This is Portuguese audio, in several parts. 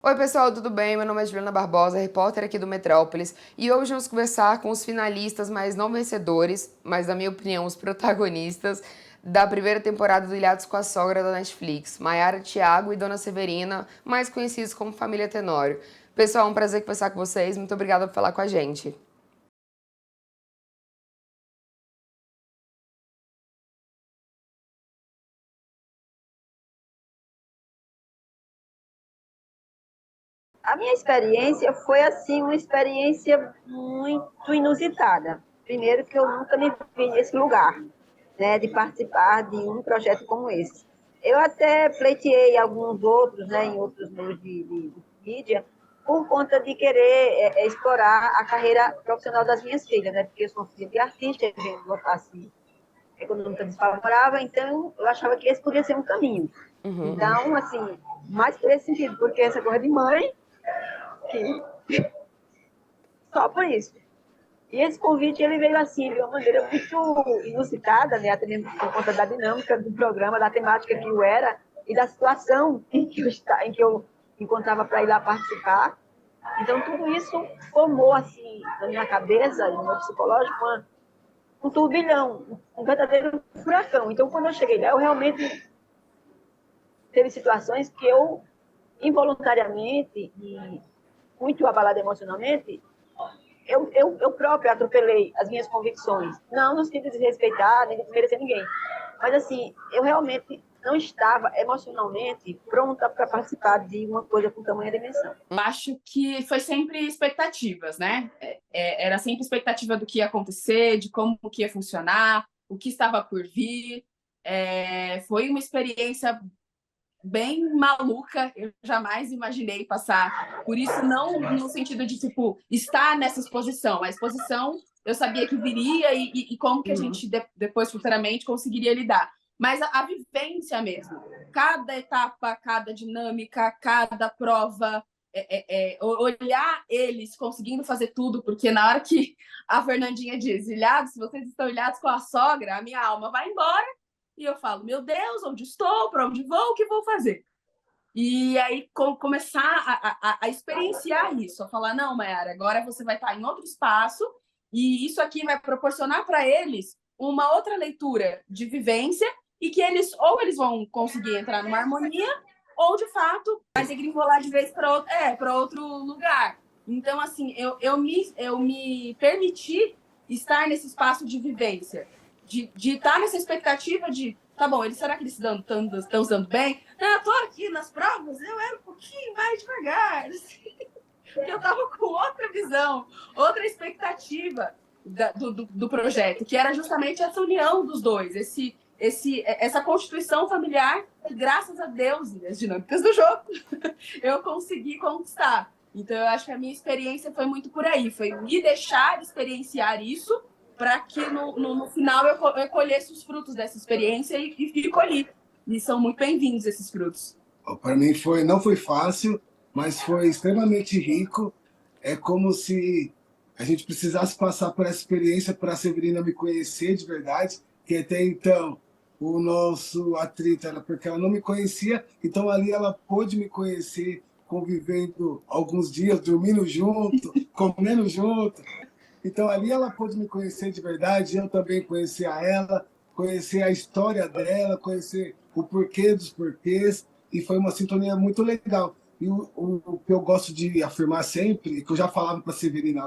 Oi, pessoal, tudo bem? Meu nome é Juliana Barbosa, repórter aqui do Metrópolis, e hoje vamos conversar com os finalistas, mas não vencedores, mas, na minha opinião, os protagonistas da primeira temporada do Ilhados com a Sogra da Netflix, Maiara Thiago e Dona Severina, mais conhecidos como Família Tenório. Pessoal, é um prazer conversar com vocês, muito obrigada por falar com a gente. A minha experiência foi assim uma experiência muito inusitada. Primeiro que eu nunca me vi nesse lugar, né, de participar de um projeto como esse. Eu até pleiteei alguns outros, né, em outros meios de mídia, por conta de querer explorar a carreira profissional das minhas filhas, né, porque eu sou filha de artista, vendo uma classe econômica desfavorável, então eu achava que esse podia ser um caminho. Então, assim, mais por esse sentido, porque essa coisa de mãe, que só por isso. E esse convite ele veio assim, de uma maneira muito inusitada, né? Até mesmo por conta da dinâmica do programa, da temática que o era e da situação em que eu encontrava para ir lá participar. Então, tudo isso formou, assim, na minha cabeça, no meu psicológico, um turbilhão, um verdadeiro furacão. Então, quando eu cheguei lá, eu realmente teve situações que eu, involuntariamente e muito abalada emocionalmente, eu própria atropelei as minhas convicções. Não no sentido de desrespeitar, nem de desmerecer ninguém. Mas, assim, eu realmente não estava emocionalmente pronta para participar de uma coisa com tamanha dimensão. Eu acho que foi sempre expectativas, né? Era sempre expectativa do que ia acontecer, de como que ia funcionar, o que estava por vir. Foi uma experiência bem maluca. Eu jamais imaginei passar por isso, não no sentido de, tipo, estar nessa exposição. A exposição eu sabia que viria e como que a gente depois, futuramente, conseguiria lidar. Mas a vivência mesmo. Cada etapa, cada dinâmica, cada prova, olhar eles conseguindo fazer tudo, porque na hora que a Fernandinha diz, ilhados, se vocês estão ilhados com a sogra, a minha alma vai embora. E eu falo, meu Deus, onde estou? Para onde vou? O que vou fazer? E aí começar a experienciar isso, a falar, não, Mayara, agora você vai estar em outro espaço e isso aqui vai proporcionar para eles uma outra leitura de vivência e que eles vão conseguir entrar numa harmonia ou, de fato, vai ter que enrolar de vez para outro lugar. Então, assim, eu me permiti estar nesse espaço de vivência, de estar nessa expectativa de, tá bom, será que eles estão se dando bem? Não, eu tô aqui nas provas, eu era um pouquinho mais devagar. Assim, porque eu tava com outra visão, outra expectativa do projeto, que era justamente essa união dos dois, essa constituição familiar que, graças a Deus e as dinâmicas do jogo, eu consegui conquistar. Então, eu acho que a minha experiência foi muito por aí, foi me deixar experienciar isso para que no final eu colhesse os frutos dessa experiência e colhi. E são muito bem-vindos esses frutos. Para mim não foi fácil, mas foi extremamente rico. É como se a gente precisasse passar por essa experiência para a Severina me conhecer de verdade, que até então o nosso atrito era porque ela não me conhecia, então ali ela pôde me conhecer, convivendo alguns dias, dormindo junto, comendo junto. Então ali ela pôde me conhecer de verdade, eu também conhecer a ela, conhecer a história dela, conhecer o porquê dos porquês, e foi uma sintonia muito legal. E o que eu gosto de afirmar sempre, que eu já falava para a Severina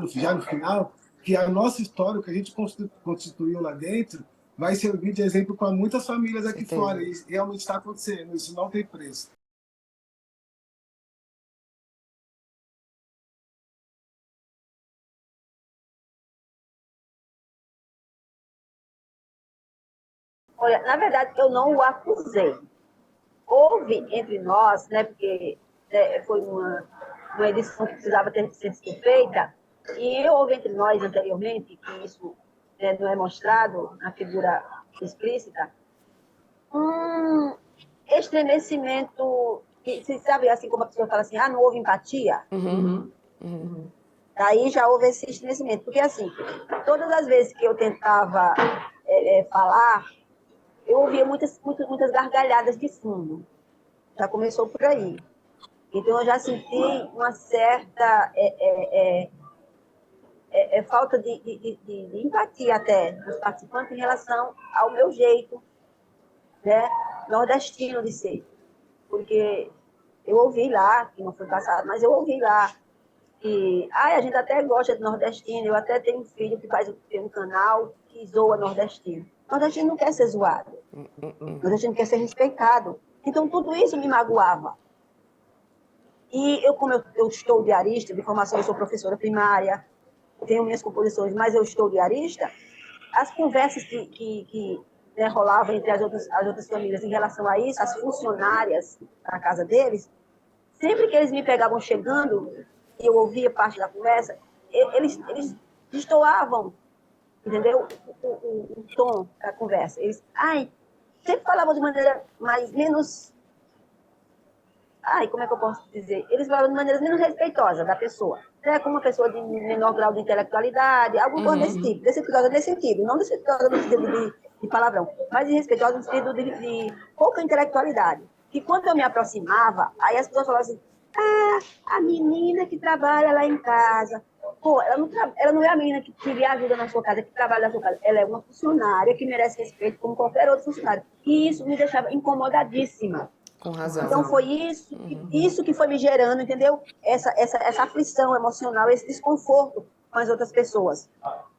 já no final, que a nossa história, o que a gente constituiu lá dentro, vai servir de exemplo para muitas famílias aqui fora. E realmente está acontecendo, isso não tem preço. Olha, na verdade, eu não o acusei. Houve entre nós, né, porque foi uma edição que precisava ter sido feita, e houve entre nós anteriormente, que isso não é mostrado na figura explícita, um estremecimento, que, você sabe, assim como a pessoa fala assim, não houve empatia? Daí já houve esse estremecimento, porque assim, todas as vezes que eu tentava falar, eu ouvia muitas gargalhadas de fundo. Já começou por aí. Então, eu já senti uma certa falta de empatia até dos participantes em relação ao meu jeito, né, nordestino de ser. Porque eu ouvi lá, que não foi passado, mas eu ouvi lá que a gente até gosta de nordestino, eu até tenho um filho que tem um canal que zoa nordestino. Nordestino não quer ser zoado, nordestino quer ser respeitado. Então, tudo isso me magoava. E como eu estou diarista, de formação eu sou professora primária, tenho minhas composições, mas eu estou diarista, as conversas que né, rolavam entre as outras famílias em relação a isso, as funcionárias da casa deles, sempre que eles me pegavam chegando, e eu ouvia parte da conversa, eles destoavam, entendeu? O tom da conversa. Eles, sempre falavam de maneira menos... como é que eu posso dizer? Eles falavam de maneira menos respeitosa da pessoa. Né? Como uma pessoa de menor grau de intelectualidade, algo desse tipo. Respeitosa nesse sentido. Não respeitosa no sentido de palavrão, mas respeitosa no sentido de pouca intelectualidade. E quando eu me aproximava, aí as pessoas falavam assim, a menina que trabalha lá em casa. Pô, ela não é a menina que lhe ajuda na sua casa, que trabalha na sua casa. Ela é uma funcionária que merece respeito como qualquer outro funcionário. E isso me deixava incomodadíssima. Com razão. Então, foi isso que foi me gerando, entendeu? Essa aflição emocional, esse desconforto com as outras pessoas.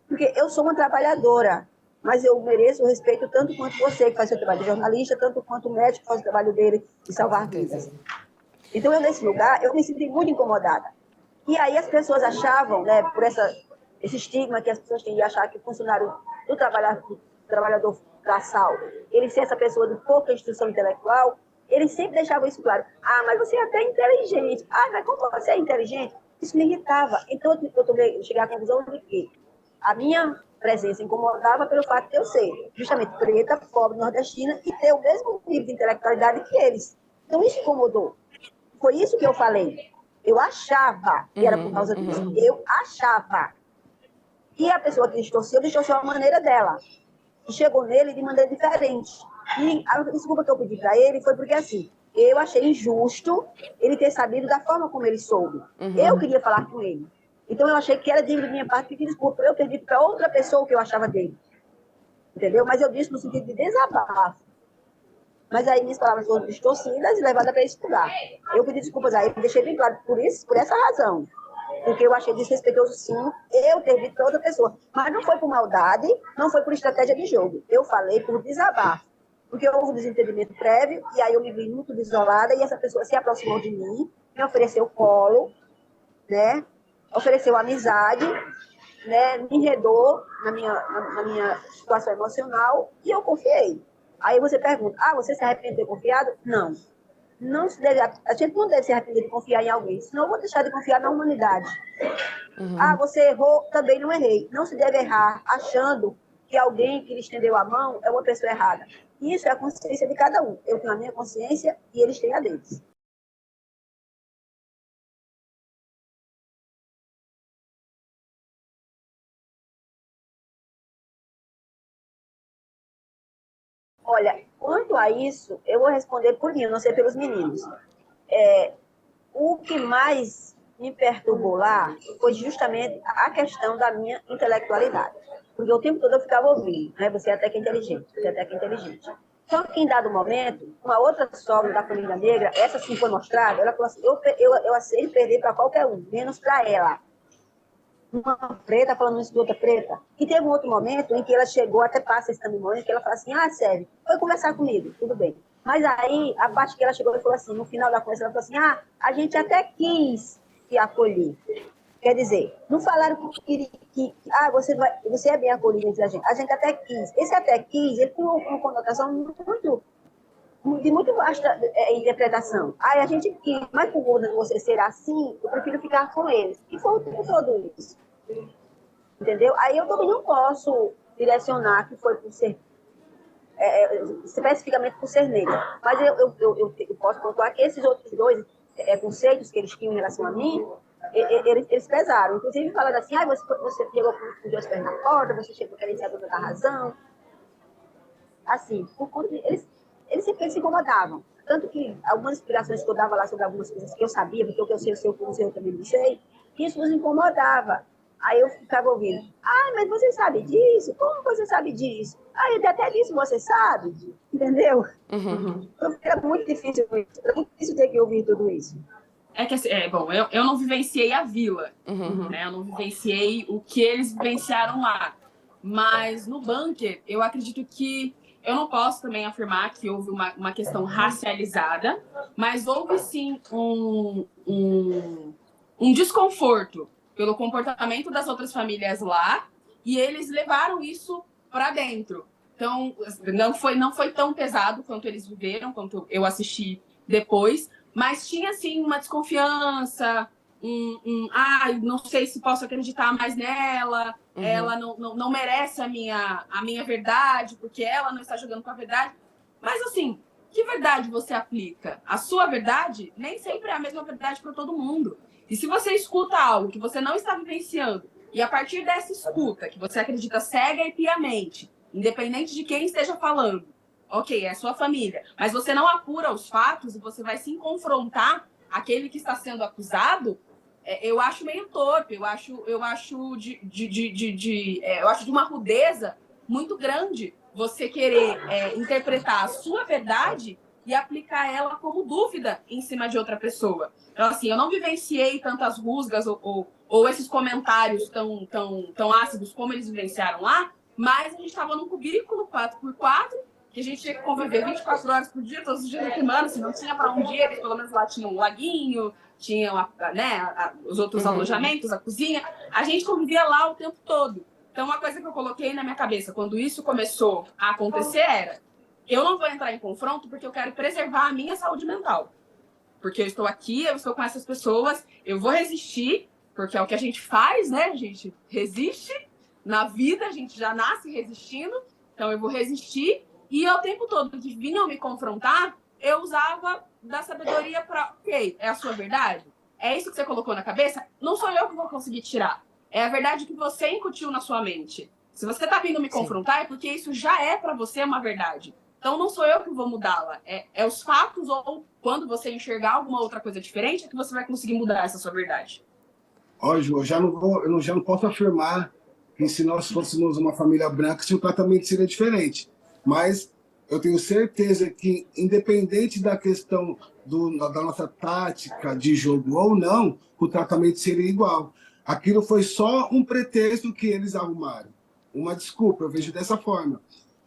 Porque eu sou uma trabalhadora, mas eu mereço o respeito tanto quanto você, que faz seu trabalho de jornalista, tanto quanto o médico que faz o trabalho dele de salvar vidas. Então, nesse lugar, eu me senti muito incomodada. E aí as pessoas achavam, né, por esse estigma que as pessoas têm de achar que o funcionário do trabalhador braçal, ele ser essa pessoa de pouca instrução intelectual, eles sempre deixavam isso claro. Mas você é até inteligente. Mas como você é inteligente? Isso me irritava. Então, eu cheguei à conclusão de que a minha presença incomodava pelo fato de eu ser justamente preta, pobre, nordestina e ter o mesmo nível de intelectualidade que eles. Então, isso incomodou. Foi isso que eu falei. Eu achava que era por causa disso. Eu achava. E a pessoa que distorceu a maneira dela. E chegou nele de maneira diferente. E a desculpa que eu pedi para ele foi porque, assim, eu achei injusto ele ter sabido da forma como ele soube. Eu queria falar com ele. Então, eu achei que era digno da minha parte pedir desculpa. Eu ter dito para outra pessoa o que eu achava dele. Entendeu? Mas eu disse no sentido de desabafo. Mas aí minhas palavras foram distorcidas e levadas para estudar. Eu pedi desculpas aí, deixei bem claro por essa razão. Porque eu achei desrespeitoso, sim, eu ter dito para outra pessoa. Mas não foi por maldade, não foi por estratégia de jogo. Eu falei por desabafo. Porque houve um desentendimento prévio, e aí eu me vi muito desolada, e essa pessoa se aproximou de mim, me ofereceu colo, né? Ofereceu amizade, né? Me enredou na minha situação emocional, e eu confiei. Aí você pergunta, você se arrepende de ter confiado? Não. A gente não deve se arrepender de confiar em alguém, senão eu vou deixar de confiar na humanidade. Você errou, também não errei. Não se deve errar achando que alguém que lhe estendeu a mão é uma pessoa errada. Isso é a consciência de cada um. Eu tenho a minha consciência e eles têm a deles. Olha, quanto a isso, eu vou responder por mim, não sei pelos meninos. O que mais me perturbou lá foi justamente a questão da minha intelectualidade. Porque o tempo todo eu ficava ouvindo, né? Você até que é inteligente, você até que é inteligente. Só que em dado momento, uma outra sogra da família negra, essa sim foi mostrada, ela falou assim, eu aceito perder para qualquer um, menos para ela. Uma preta falando isso de outra preta. E teve um outro momento em que ela chegou, até passa esse testemunho, que ela falou assim, Sérgio, foi conversar comigo, tudo bem. Mas aí, a parte que ela chegou e falou assim, no final da conversa, ela falou assim, a gente até quis te acolher. Quer dizer, não falaram que você é bem acolhido entre a gente até quis. Esse até quis, ele tem uma conotação de muito vasta interpretação. A gente quis, mas por conta de você ser assim, eu prefiro ficar com eles. E foi o tempo todo isso. Entendeu? Aí eu também não posso direcionar que foi por ser especificamente por ser negro. Mas eu posso pontuar que esses outros dois conceitos que eles tinham em relação a mim, eles pesaram. Inclusive, falando assim, você chegou com os dois pés na porta, você chegou querendo ser a dona da razão. Assim, por conta de, eles sempre se incomodavam. tanto que algumas inspirações que eu dava lá sobre algumas coisas que eu sabia, porque o que eu sei, eu também não sei, que isso nos incomodava. Aí eu ficava ouvindo, mas você sabe disso? Como você sabe disso? Ele até disse, você sabe? Entendeu? Então era muito difícil ter que ouvir tudo isso. É que, bom, eu não vivenciei a vila, né? Eu não vivenciei o que eles vivenciaram lá. Mas no bunker, eu acredito que eu não posso também afirmar que houve uma questão racializada, mas houve sim um desconforto pelo comportamento das outras famílias lá, e eles levaram isso para dentro. Então, não foi tão pesado quanto eles viveram, quanto eu assisti depois, mas tinha, assim, uma desconfiança, não sei se posso acreditar mais nela, ela não merece a minha verdade, porque ela não está jogando com a verdade. Mas, assim, que verdade você aplica? A sua verdade nem sempre é a mesma verdade para todo mundo. E se você escuta algo que você não está vivenciando, e a partir dessa escuta, que você acredita cega e piamente, independente de quem esteja falando, ok, é a sua família, mas você não apura os fatos e você vai sim confrontar aquele que está sendo acusado, eu acho meio torpe, eu acho de uma rudeza muito grande você querer interpretar a sua verdade e aplicar ela como dúvida em cima de outra pessoa. Então, assim, eu não vivenciei tantas rusgas ou esses comentários tão ácidos como eles vivenciaram lá, mas a gente estava num cubículo 4x4, que a gente tinha que conviver 24 horas por dia, todos os dias da semana, se não tinha para um dia, eles pelo menos lá tinham um laguinho, tinham os outros alojamentos, a cozinha, a gente convivia lá o tempo todo. Então, uma coisa que eu coloquei na minha cabeça quando isso começou a acontecer era: eu não vou entrar em confronto porque eu quero preservar a minha saúde mental. Porque eu estou aqui, eu estou com essas pessoas, eu vou resistir, porque é o que a gente faz, né? A gente resiste na vida, a gente já nasce resistindo, então eu vou resistir. E o tempo todo que vinham me confrontar, eu usava da sabedoria para, ok, é a sua verdade? É isso que você colocou na cabeça? Não sou eu que vou conseguir tirar. É a verdade que você incutiu na sua mente. Se você está vindo me confrontar, é porque isso já é para você uma verdade. Então, não sou eu que vou mudá-la. É os fatos ou quando você enxergar alguma outra coisa diferente, é que você vai conseguir mudar essa sua verdade. Ju, eu já não posso afirmar que se nós fôssemos uma família branca, se o tratamento seria diferente. Mas eu tenho certeza que, independente da questão da nossa tática de jogo ou não, o tratamento seria igual. Aquilo foi só um pretexto que eles arrumaram. Uma desculpa, eu vejo dessa forma.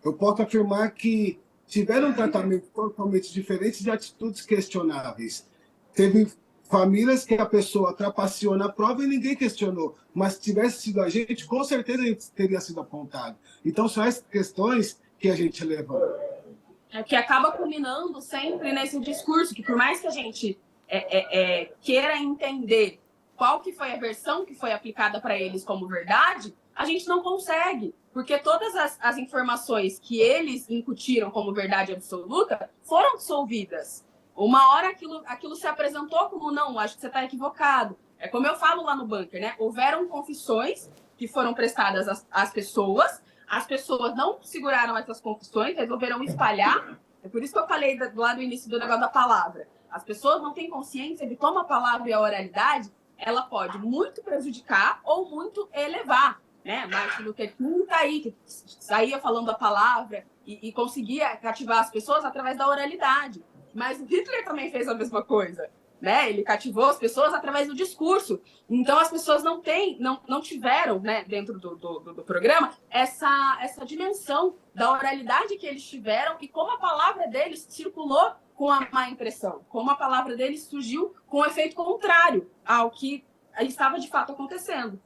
Eu posso afirmar que tiveram um tratamento totalmente diferente de atitudes questionáveis. Teve famílias que a pessoa trapaceou na prova e ninguém questionou. Mas se tivesse sido a gente, com certeza a gente teria sido apontado. Então, são essas questões que a gente levanta. Que acaba culminando sempre nesse discurso, que por mais que a gente queira entender qual que foi a versão que foi aplicada para eles como verdade, a gente não consegue, porque todas as informações que eles incutiram como verdade absoluta foram dissolvidas. Uma hora aquilo se apresentou como, não, acho que você está equivocado. É como eu falo lá no bunker, né? Houveram confissões que foram prestadas às pessoas, as pessoas não seguraram essas confissões, resolveram espalhar. É por isso que eu falei lá no início do negócio da palavra. As pessoas não têm consciência de como a palavra e a oralidade, ela pode muito prejudicar ou muito elevar, né? Martin Luther King tá aí, que saía falando a palavra e conseguia cativar as pessoas através da oralidade. Mas o Hitler também fez a mesma coisa, né? Ele cativou as pessoas através do discurso. Então, as pessoas não tiveram, né, dentro do programa, essa dimensão da oralidade que eles tiveram e como a palavra deles circulou com a má impressão, como a palavra deles surgiu com um efeito contrário ao que estava de fato acontecendo.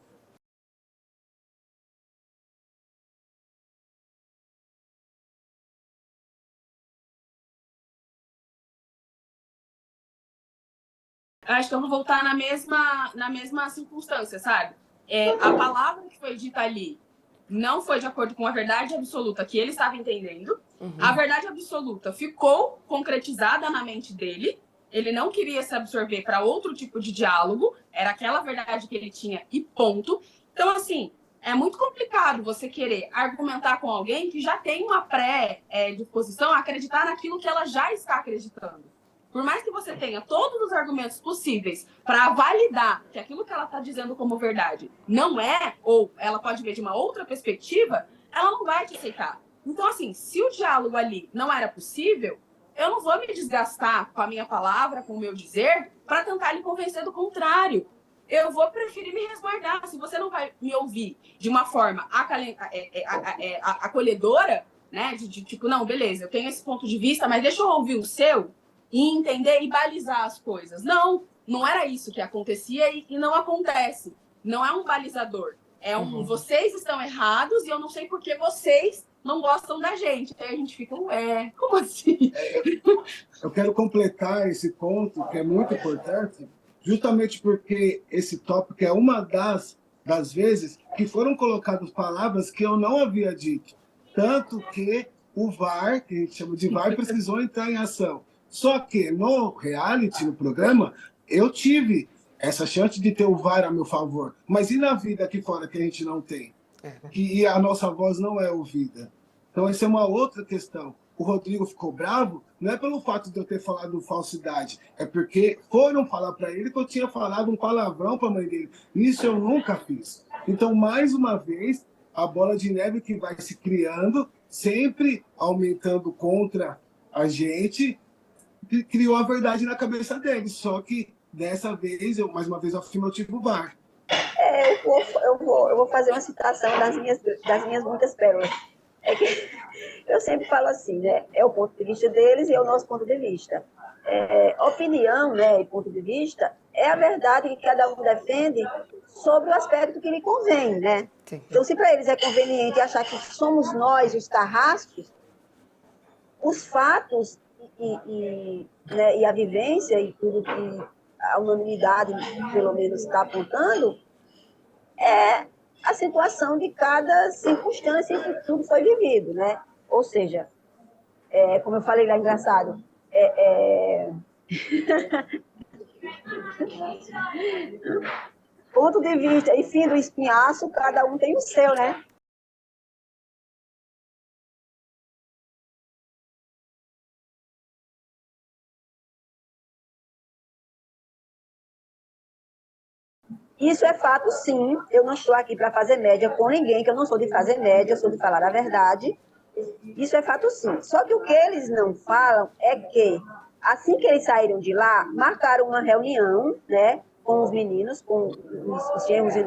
Acho que eu vou voltar na mesma circunstância, sabe? A palavra que foi dita ali não foi de acordo com a verdade absoluta que ele estava entendendo. A verdade absoluta ficou concretizada na mente dele. Ele não queria se absorver para outro tipo de diálogo. Era aquela verdade que ele tinha e ponto. Então, assim, é muito complicado você querer argumentar com alguém que já tem uma pré-disposição a acreditar naquilo que ela já está acreditando. Por mais que você tenha todos os argumentos possíveis para validar que aquilo que ela está dizendo como verdade não é, ou ela pode ver de uma outra perspectiva, ela não vai te aceitar. Então, assim, se o diálogo ali não era possível, eu não vou me desgastar com a minha palavra, com o meu dizer, para tentar lhe convencer do contrário. Eu vou preferir me resguardar. Se você não vai me ouvir de uma forma acolhedora, né? De tipo, não, beleza, eu tenho esse ponto de vista, mas deixa eu ouvir o seu e entender e balizar as coisas. Não, não era isso que acontecia e não acontece. Não é um balizador. É um, vocês estão errados e eu não sei por que vocês não gostam da gente. Aí a gente fica, ué, como assim? Eu quero completar esse ponto, que é muito importante, justamente porque esse tópico é uma das vezes que foram colocadas palavras que eu não havia dito. Tanto que o VAR, que a gente chama de VAR, precisou entrar em ação. Só que no reality, no programa, eu tive essa chance de ter o VAR a meu favor. Mas e na vida aqui fora que a gente não tem? E a nossa voz não é ouvida. Então, essa é uma outra questão. O Rodrigo ficou bravo, não é pelo fato de eu ter falado falsidade, é porque foram falar para ele que eu tinha falado um palavrão para a mãe dele. Isso eu nunca fiz. Então, mais uma vez, a bola de neve que vai se criando, sempre aumentando contra a gente, criou a verdade na cabeça dele. Só que, dessa vez, mais uma vez, afirmo, eu tive o VAR. Eu vou fazer uma citação das minhas muitas pérolas. É que eu sempre falo assim, né? É o ponto de vista deles e é o nosso ponto de vista. Opinião, né, e ponto de vista é a verdade que cada um defende sobre o aspecto que lhe convém, né? Sim. Então, se para eles é conveniente achar que somos nós os carrascos, os fatos né, e a vivência e tudo que a unanimidade, pelo menos, está apontando, é a situação de cada circunstância em que tudo foi vivido, né? Ou seja, como eu falei lá, engraçado, ponto de vista e fim do espinhaço, cada um tem o seu, né? Isso é fato, sim. Eu não estou aqui para fazer média com ninguém, que eu não sou de fazer média, eu sou de falar a verdade. Isso é fato, sim. Só que o que eles não falam é que, assim que eles saíram de lá, marcaram uma reunião, né, com os meninos, com os genros e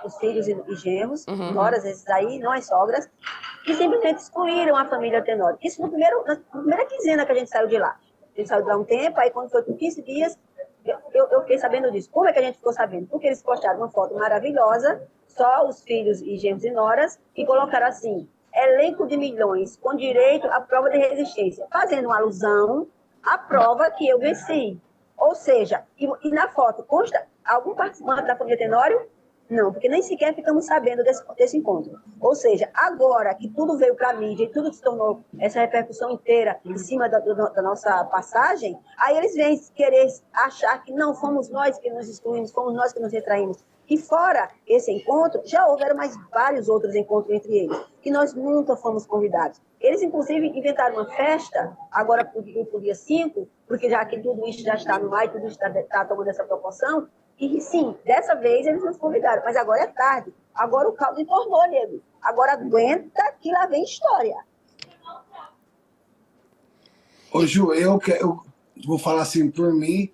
os filhos e genros, noras, esses aí, não as sogras, e simplesmente excluíram a família Tenório. Isso na primeira quinzena que a gente saiu de lá. A gente saiu de lá um tempo, aí quando foi por 15 dias, eu fiquei sabendo disso. Como é que a gente ficou sabendo? Porque eles postaram uma foto maravilhosa, só os filhos e genros e noras, e colocaram assim, elenco de milhões, com direito à prova de resistência, fazendo uma alusão à prova que eu venci. Ou seja, e na foto consta algum participante da família Tenório? Não, porque nem sequer ficamos sabendo desse encontro. Ou seja, agora que tudo veio para a mídia e tudo se tornou essa repercussão inteira em cima da nossa passagem, aí eles vêm querer achar que não fomos nós que nos excluímos, fomos nós que nos retraímos. E fora esse encontro, já houveram mais vários outros encontros entre eles, que nós nunca fomos convidados. Eles, inclusive, inventaram uma festa, agora para o dia 5, porque já que tudo isso já está no ar, tudo isso está tomando essa proporção, e sim, dessa vez eles nos convidaram, mas agora é tarde. Agora o caldo entornou, nego. Agora aguenta que lá vem história. Ô, Ju, eu vou falar assim por mim.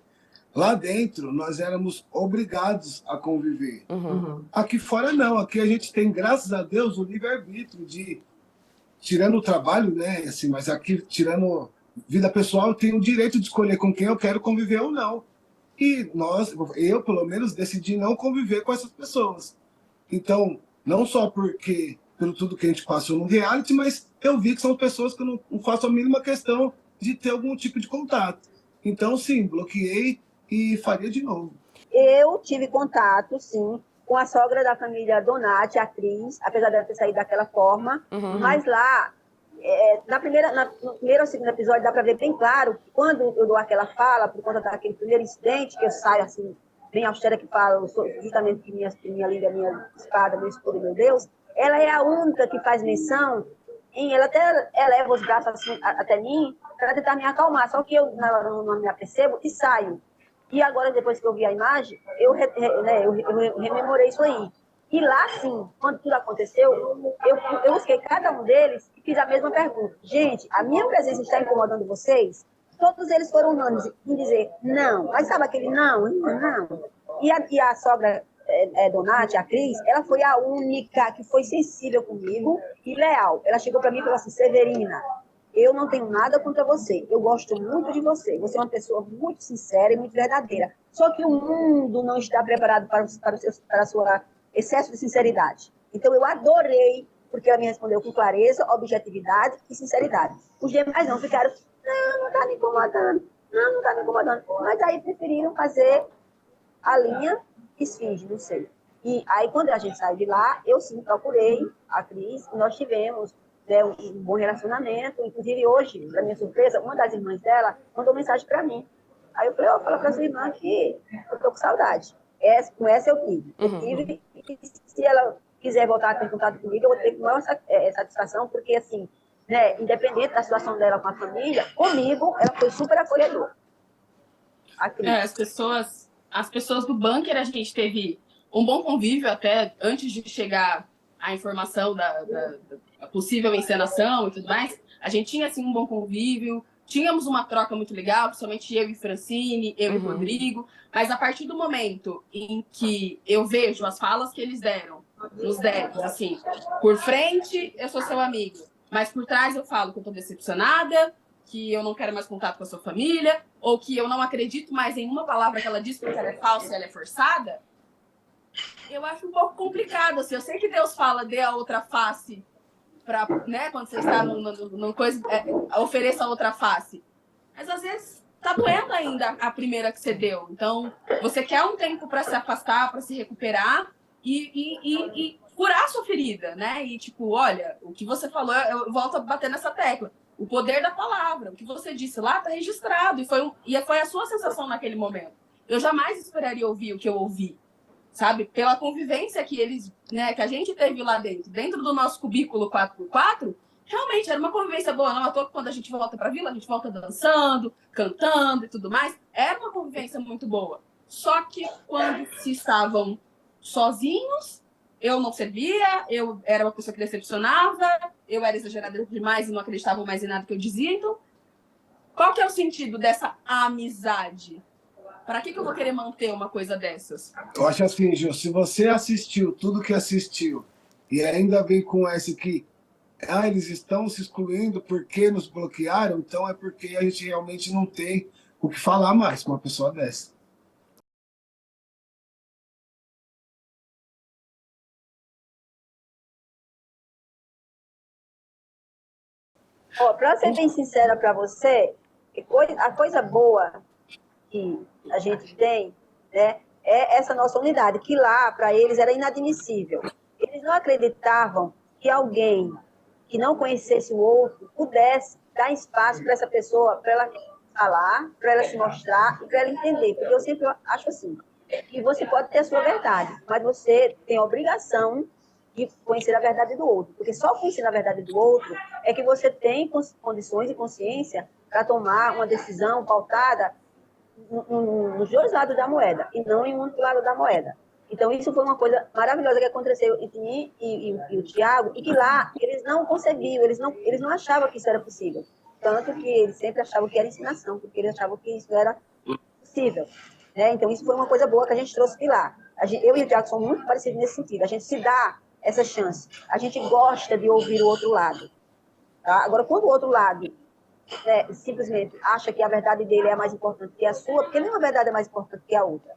Lá dentro, nós éramos obrigados a conviver. Aqui fora, não. Aqui a gente tem, graças a Deus, o livre-arbítrio de... Tirando o trabalho, né? Assim, mas aqui, tirando vida pessoal, eu tenho o direito de escolher com quem eu quero conviver ou não. E eu, pelo menos, decidi não conviver com essas pessoas. Então, não só pelo tudo que a gente passou no reality, mas eu vi que são pessoas que eu não faço a mínima questão de ter algum tipo de contato. Então, sim, bloqueei e faria de novo. Eu tive contato, sim, com a sogra da família Donati, atriz, apesar dela ter saído daquela forma, mas lá... no primeiro ou segundo episódio dá para ver bem claro que quando eu dou aquela fala, por conta daquele primeiro incidente, que eu saio assim, bem austera, que fala justamente que minha língua, minha espada, meu escudo, meu Deus, ela é a única que faz menção, ela até eleva os braços assim, até mim, para tentar me acalmar, só que eu não me apercebo e saio. E agora, depois que eu vi a imagem, eu rememorei isso aí. E lá, sim, quando tudo aconteceu, eu busquei cada um deles e fiz a mesma pergunta. Gente, a minha presença está incomodando vocês? Todos eles foram unânimes em dizer não. Mas sabe aquele não? Não. E a sogra Donati, a Cris, ela foi a única que foi sensível comigo e leal. Ela chegou para mim e falou assim, Severina, eu não tenho nada contra você. Eu gosto muito de você. Você é uma pessoa muito sincera e muito verdadeira. Só que o mundo não está preparado para a sua excesso de sinceridade. Então, eu adorei, porque ela me respondeu com clareza, objetividade e sinceridade. Os demais não ficaram, não está me incomodando, não está me incomodando. Mas aí preferiram fazer a linha esfinge, não sei. E aí, quando a gente saiu de lá, eu sim procurei a Cris, e nós tivemos um bom relacionamento. Inclusive, hoje, para minha surpresa, uma das irmãs dela mandou mensagem para mim. Aí eu falei, fala para sua irmã que eu tô com saudade. Com essa eu tive. Eu tive, e se ela quiser voltar a ter contato comigo, eu vou ter com maior satisfação, porque, assim, né, independente da situação dela com a família, comigo, ela foi super acolhedora. As pessoas do bunker, a gente teve um bom convívio até antes de chegar a informação da possível encenação e tudo mais. A gente tinha, assim, um bom convívio, tínhamos uma troca muito legal, principalmente eu e Francine, eu e Rodrigo, mas a partir do momento em que eu vejo as falas que eles nos deram, assim, por frente eu sou seu amigo, mas por trás eu falo que eu tô decepcionada, que eu não quero mais contato com a sua família, ou que eu não acredito mais em uma palavra que ela diz porque ela é falsa e ela é forçada, eu acho um pouco complicado, assim. Eu sei que Deus fala, dê a outra face, pra, né, quando você está numa coisa, ofereça a outra face. Mas às vezes tá doendo ainda a primeira que você deu. Então, você quer um tempo para se afastar, para se recuperar e curar a sua ferida, né? E tipo, olha, o que você falou, eu volto a bater nessa tecla. O poder da palavra, o que você disse lá tá registrado e foi a sua sensação naquele momento. Eu jamais esperaria ouvir o que eu ouvi, sabe? Pela convivência que eles, né, que a gente teve lá dentro do nosso cubículo 4x4, realmente era uma convivência boa. Não à toa que quando a gente volta pra vila, a gente volta dançando, cantando e tudo mais. Era uma convivência muito boa. Só que quando se estavam sozinhos, eu não servia, eu era uma pessoa que decepcionava, eu era exagerada demais e não acreditava mais em nada que eu dizia. Então, qual que é o sentido dessa amizade? Para que eu vou querer manter uma coisa dessas? Eu acho assim, Gil, se você assistiu tudo que assistiu e ainda vem com essa que eles estão se excluindo porque nos bloquearam, então é porque a gente realmente não tem o que falar mais com uma pessoa dessa. Para ser bem sincera para você, a coisa boa que a gente tem, né, é essa nossa unidade, que lá, para eles, era inadmissível. Eles não acreditavam que alguém que não conhecesse o outro pudesse dar espaço para essa pessoa, para ela falar, para ela se mostrar e para ela entender. Porque eu sempre acho assim, que você pode ter a sua verdade, mas você tem a obrigação de conhecer a verdade do outro. Porque só conhecer a verdade do outro é que você tem condições e consciência para tomar uma decisão pautada nos dois lados da moeda, e não em um único lado da moeda. Então, isso foi uma coisa maravilhosa que aconteceu entre mim e o Tiago, e que lá eles não concebiam, eles não achavam que isso era possível. Tanto que eles sempre achavam que era ensinação, porque eles achavam que isso era possível. Né? Então, isso foi uma coisa boa que a gente trouxe de lá. Eu e o Tiago somos muito parecidos nesse sentido. A gente se dá essa chance. A gente gosta de ouvir o outro lado. Tá? Agora, quando o outro lado simplesmente acha que a verdade dele é mais importante que a sua, porque nenhuma verdade é mais importante que a outra.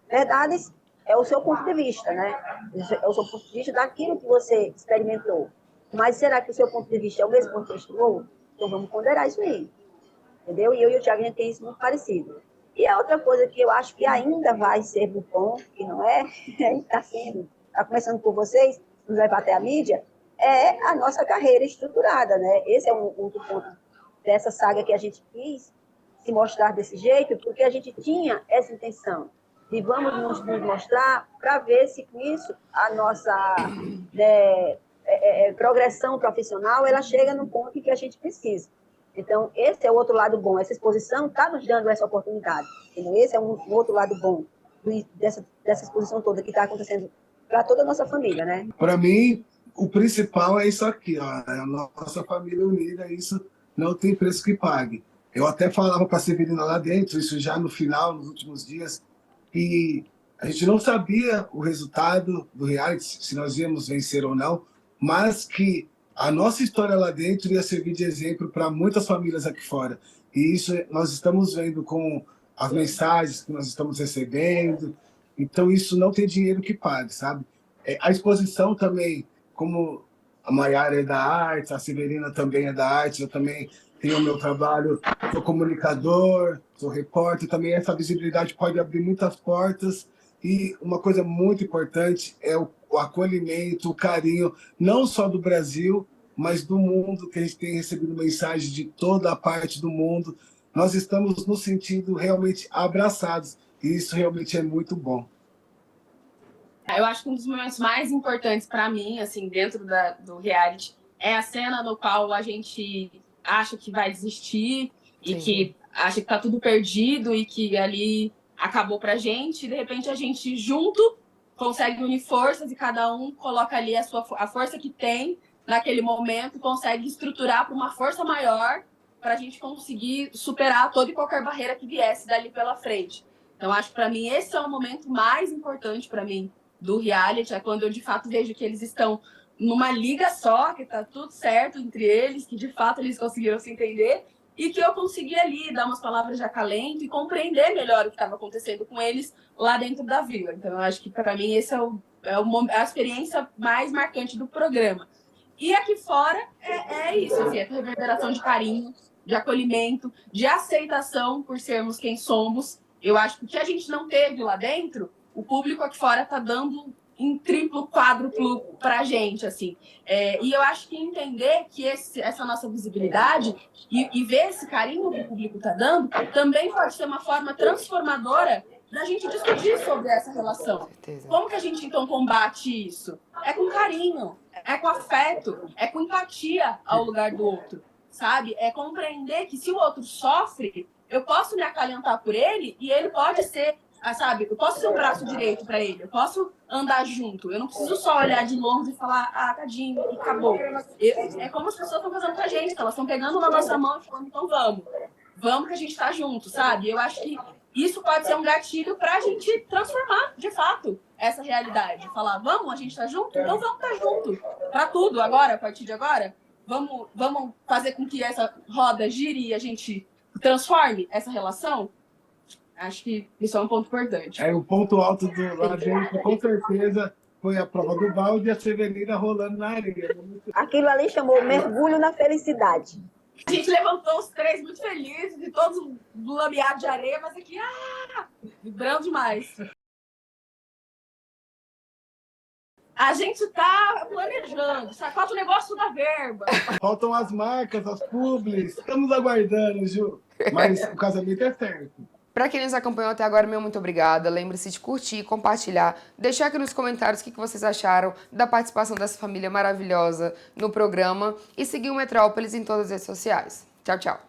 Verdades é o seu ponto de vista, né? É o seu ponto de vista daquilo que você experimentou. Mas será que o seu ponto de vista é o mesmo ponto de vista do outro? Então vamos ponderar isso aí. Entendeu? E eu e o Tiago, a gente tem isso muito parecido. E a outra coisa que eu acho que ainda vai ser muito bom, que não é, está começando por vocês, nos levar até a mídia, é a nossa carreira estruturada, né? Esse é um outro ponto dessa saga que a gente quis se mostrar desse jeito, porque a gente tinha essa intenção e vamos nos mostrar para ver se com isso a nossa progressão profissional ela chega no ponto que a gente precisa. Então, esse é o outro lado bom. Essa exposição está nos dando essa oportunidade. Entendeu? Esse é um outro lado bom dessa exposição toda que está acontecendo para toda a nossa família, né? Para mim, o principal é isso aqui, ó, é a nossa família unida, isso não tem preço que pague. Eu até falava para a Severina lá dentro, isso já no final, nos últimos dias, e a gente não sabia o resultado do reality, se nós íamos vencer ou não, mas que a nossa história lá dentro ia servir de exemplo para muitas famílias aqui fora. E isso nós estamos vendo com as mensagens que nós estamos recebendo. Então, isso não tem dinheiro que pague, sabe? A exposição também, como a Maiara é da arte, a Severina também é da arte, eu também tenho o meu trabalho, sou comunicador, sou repórter, também essa visibilidade pode abrir muitas portas. E uma coisa muito importante é o acolhimento, o carinho, não só do Brasil, mas do mundo, que a gente tem recebido mensagens de toda a parte do mundo. Nós estamos nos sentindo realmente abraçados, e isso realmente é muito bom. Eu acho que um dos momentos mais importantes para mim, assim, dentro do reality, é a cena no qual a gente acha que vai desistir e que acha que tá tudo perdido e que ali acabou pra gente, e de repente a gente junto consegue unir forças e cada um coloca ali a força que tem naquele momento, consegue estruturar para uma força maior para a gente conseguir superar toda e qualquer barreira que viesse dali pela frente. Então, acho que para mim esse é o momento mais importante para mim do reality, é quando eu de fato vejo que eles estão numa liga só, que tá tudo certo entre eles, que de fato eles conseguiram se entender e que eu consegui ali dar umas palavras de acalento e compreender melhor o que estava acontecendo com eles lá dentro da vila. Então, eu acho que para mim esse é a experiência mais marcante do programa. E aqui fora é isso, assim, é reverberação de carinho, de acolhimento, de aceitação por sermos quem somos. Eu acho que o que a gente não teve lá dentro, o público aqui fora está dando em triplo, quádruplo para a gente, assim. E eu acho que entender que essa nossa visibilidade e ver esse carinho que o público está dando também pode ser uma forma transformadora da gente discutir sobre essa relação. Como que a gente, então, combate isso? É com carinho, é com afeto, é com empatia ao lugar do outro, sabe? É compreender que se o outro sofre, eu posso me acalentar por ele e ele pode ser, sabe? Eu posso ser um braço direito para ele, eu posso andar junto, eu não preciso só olhar de longe e falar, tadinho, e acabou. É como as pessoas estão fazendo com a gente, elas estão pegando na nossa mão e falando, então vamos que a gente tá junto, sabe? Eu acho que isso pode ser um gatilho para a gente transformar, de fato, essa realidade. Falar, vamos, a gente tá junto? Então vamos estar junto. Para tudo, agora, a partir de agora, vamos fazer com que essa roda gire e a gente transforme essa relação? Acho que isso é um ponto importante. O ponto alto lá dentro, com certeza, foi a prova do balde e a Severina rolando na areia. Aquilo ali chamou mergulho na felicidade. A gente levantou os três muito felizes, e todos lameados de areia, mas aqui, vibrando demais. A gente tá planejando, sacota o negócio da verba. Faltam as marcas, as publis. Estamos aguardando, Ju. Mas o casamento é certo. Para quem nos acompanhou até agora, meu muito obrigada. Lembre-se de curtir, compartilhar, deixar aqui nos comentários o que vocês acharam da participação dessa família maravilhosa no programa e seguir o Metrópolis em todas as redes sociais. Tchau, tchau.